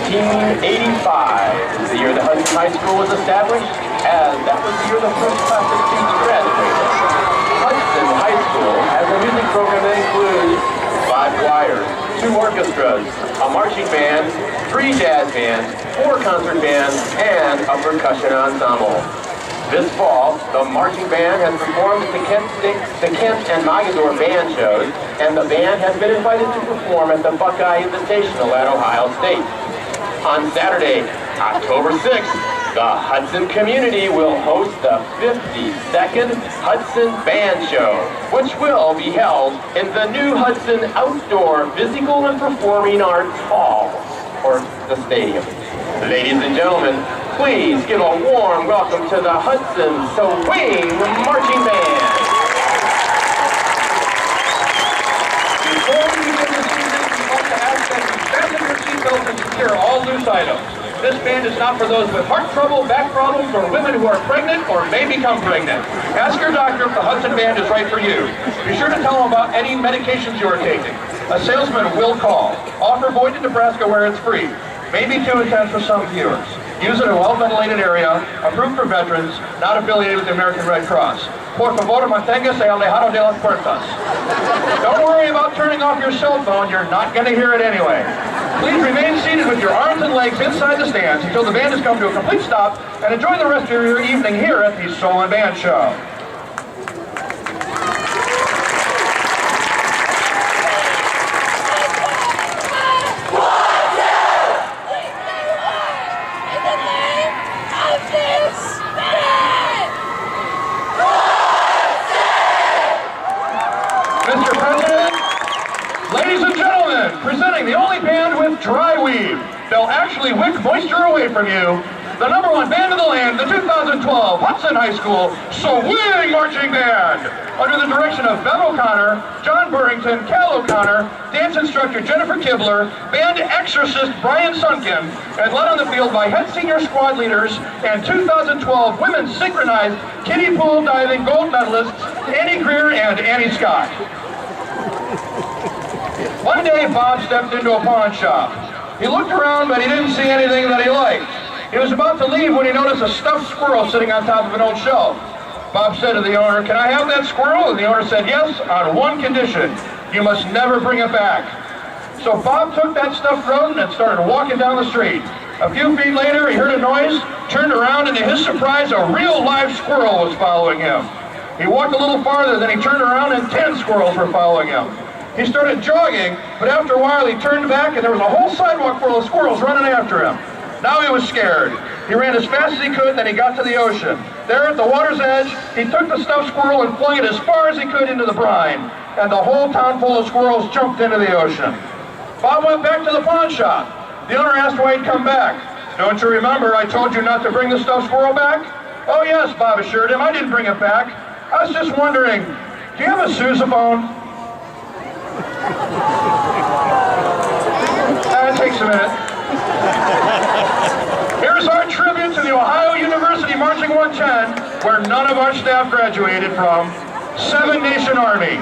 1985 is the year that Hudson High School was established, as that was the year the first class of students graduated. Hudson High School has a music program that includes 5 choirs, 2 orchestras, a marching band, 3 jazz bands, 4 concert bands, and a percussion ensemble. This fall, the marching band has performed at the Kent and Mogador band shows, and the band has been invited to perform at the Buckeye Invitational at Ohio State. On Saturday, October 6th, the Hudson community will host the 52nd Hudson Band Show, which will be held in the new Hudson Outdoor Physical and Performing Arts Hall, or the stadium. Ladies and gentlemen, please give a warm welcome to the Hudson Swing Marching Band. Before we begin this evening, we'd like to ask that you fasten your seatbelts and secure all loose items. This band is not for those with heart trouble, back problems, or women who are pregnant or may become pregnant. Ask your doctor if the Hudson Band is right for you. Be sure to tell them about any medications you are taking. A salesman will call. Offer void in Nebraska where it's free. Maybe too intense for some viewers. Use it in a well-ventilated area, approved for veterans, not affiliated with the American Red Cross. Por favor, manténgase alejado de las puertas. Don't worry about turning off your cell phone, you're not going to hear it anyway. Please remain seated with your arms and legs inside the stands until the band has come to a complete stop, and enjoy the rest of your evening here at the Solon Band Show. Mr. President, ladies and gentlemen, presenting the only band with dry weave. They'll actually wick moisture away from you. The #1 band of the land, the 2012 Hudson High School Swing Marching Band. Under the direction of Bev O'Connor, John Burrington, Cal O'Connor, dance instructor Jennifer Kibler, band exorcist Brian Sunkin, and led on the field by head senior squad leaders and 2012 women's synchronized kiddie pool diving gold medalists Annie Greer and Annie Scott. One day, Bob stepped into a pawn shop. He looked around, but he didn't see anything that he liked. He was about to leave when he noticed a stuffed squirrel sitting on top of an old shelf. Bob said to the owner, "Can I have that squirrel?" And the owner said, "Yes, on one condition. You must never bring it back." So Bob took that stuffed rodent and started walking down the street. A few feet later, he heard a noise, turned around, and to his surprise, a real live squirrel was following him. He walked a little farther, then he turned around, and 10 squirrels were following him. He started jogging, but after a while he turned back and there was a whole sidewalk full of squirrels running after him. Now he was scared. He ran as fast as he could, then he got to the ocean. There at the water's edge, he took the stuffed squirrel and flung it as far as he could into the brine, and the whole town full of squirrels jumped into the ocean. Bob went back to the pawn shop. The owner asked why he'd come back. "Don't you remember I told you not to bring the stuffed squirrel back?" "Oh yes," Bob assured him, "I didn't bring it back. I was just wondering, do you have a sousaphone?" It takes a minute. Here's our tribute to the Ohio University Marching 110, where none of our staff graduated from. 7 Nation Army.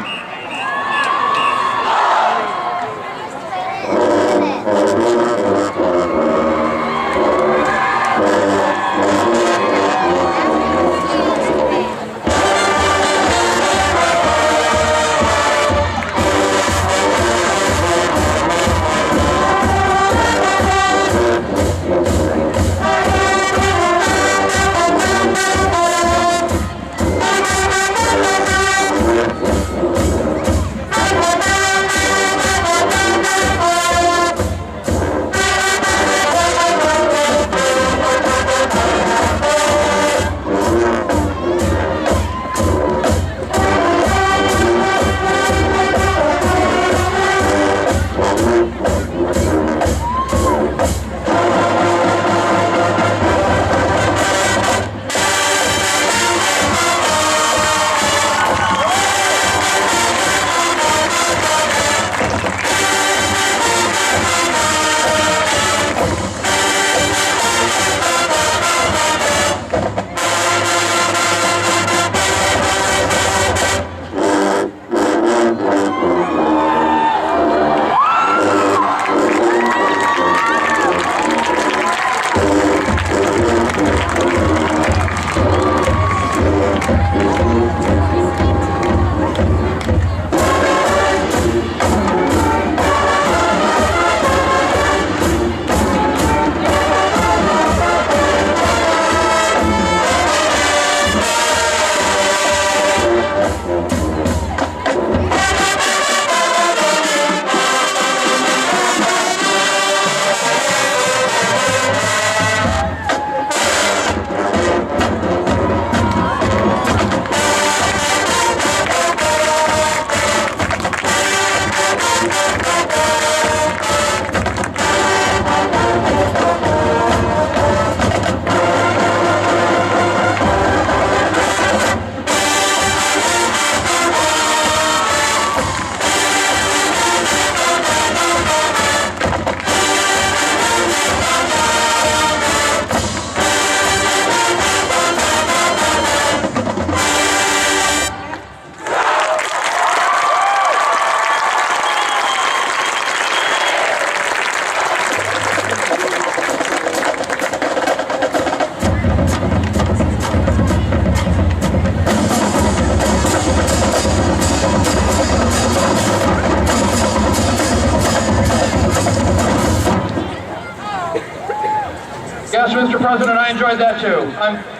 Yes, Mr. President, I enjoyed that too.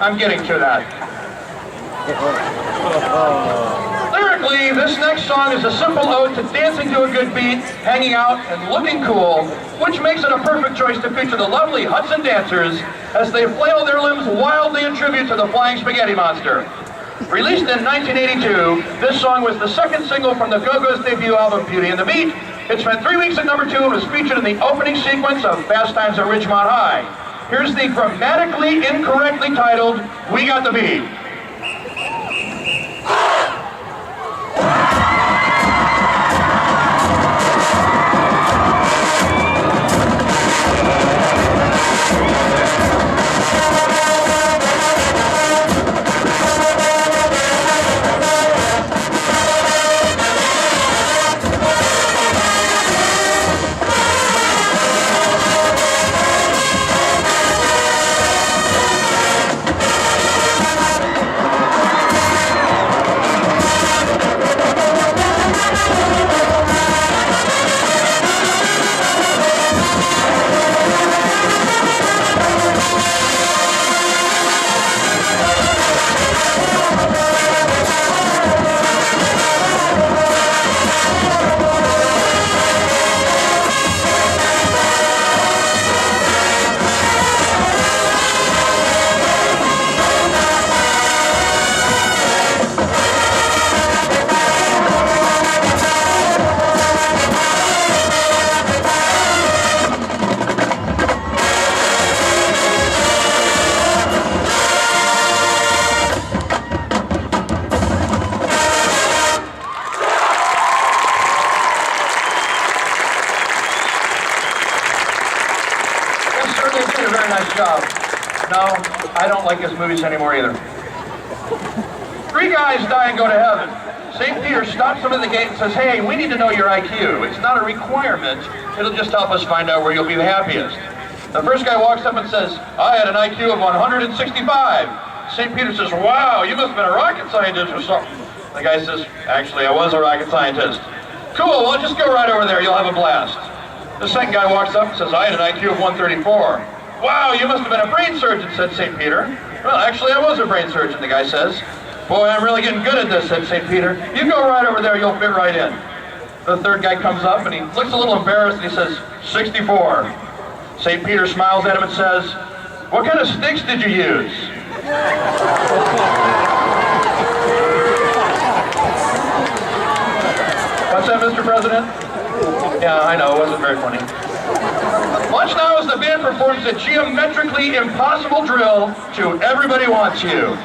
I'm getting to that. Lyrically, this next song is a simple ode to dancing to a good beat, hanging out, and looking cool, which makes it a perfect choice to feature the lovely Hudson dancers as they flail their limbs wildly in tribute to the Flying Spaghetti Monster. Released in 1982, this song was the second single from the Go-Go's debut album, Beauty and the Beat. It spent 3 weeks at number 2 and was featured in the opening sequence of Fast Times at Ridgemont High. Here's the grammatically incorrectly titled, We Got the Beat. Job. No, I don't like his movies anymore either. 3 guys die and go to heaven. St. Peter stops them at the gate and says, hey, we need to know your IQ. It's not a requirement. It'll just help us find out where you'll be the happiest. The first guy walks up and says, I had an IQ of 165. St. Peter says, wow, you must have been a rocket scientist or something. The guy says, actually, I was a rocket scientist. Cool, well, just go right over there. You'll have a blast. The second guy walks up and says, I had an IQ of 134. Wow, you must have been a brain surgeon, said St. Peter. Well, actually, I was a brain surgeon, the guy says. Boy, I'm really getting good at this, said St. Peter. You go right over there, you'll fit right in. The third guy comes up, and he looks a little embarrassed, and he says, 64. St. Peter smiles at him and says, what kind of sticks did you use? What's that, Mr. President? Yeah, I know, it wasn't very funny. Watch now as the band performs a geometrically impossible drill to Everybody Wants You.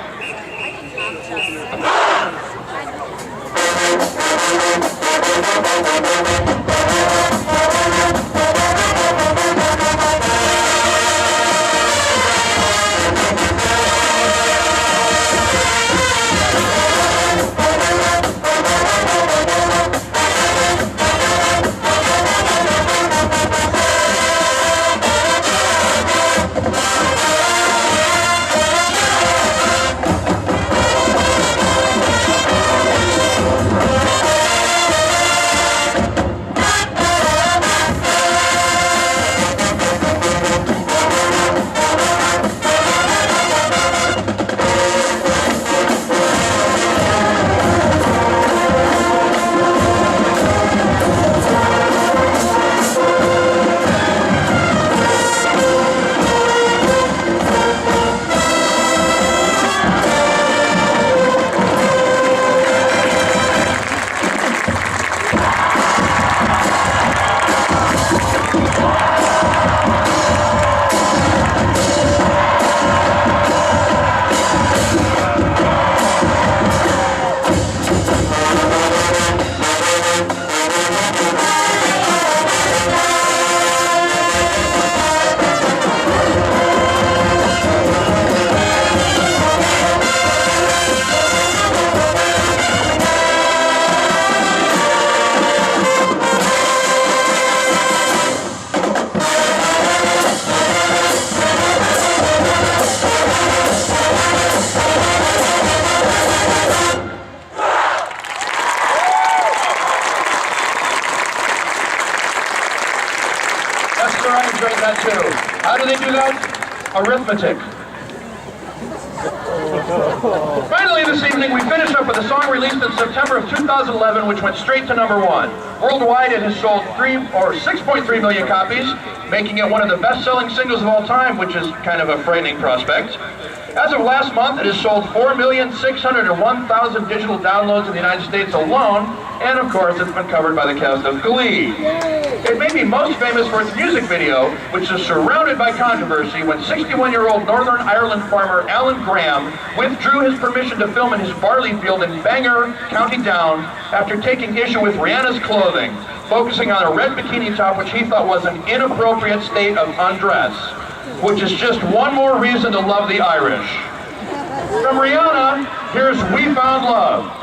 I enjoyed that too. How do they do that? arithmetic. Finally, this evening, we finish up with a song released in September of 2011, which went straight to #1. Worldwide, it has sold 6.3 million copies, making it one of the best-selling singles of all time, which is kind of a frightening prospect. As of last month, it has sold 4,601,000 digital downloads in the United States alone, and of course, it's been covered by the cast of Glee. It may be most famous for its music video, which is surrounded by controversy when 61-year-old Northern Ireland farmer Alan Graham withdrew his permission to film in his barley field in Bangor, County Down, after taking issue with Rihanna's clothing, focusing on a red bikini top which he thought was an inappropriate state of undress, which is just one more reason to love the Irish. From Rihanna, here's We Found Love.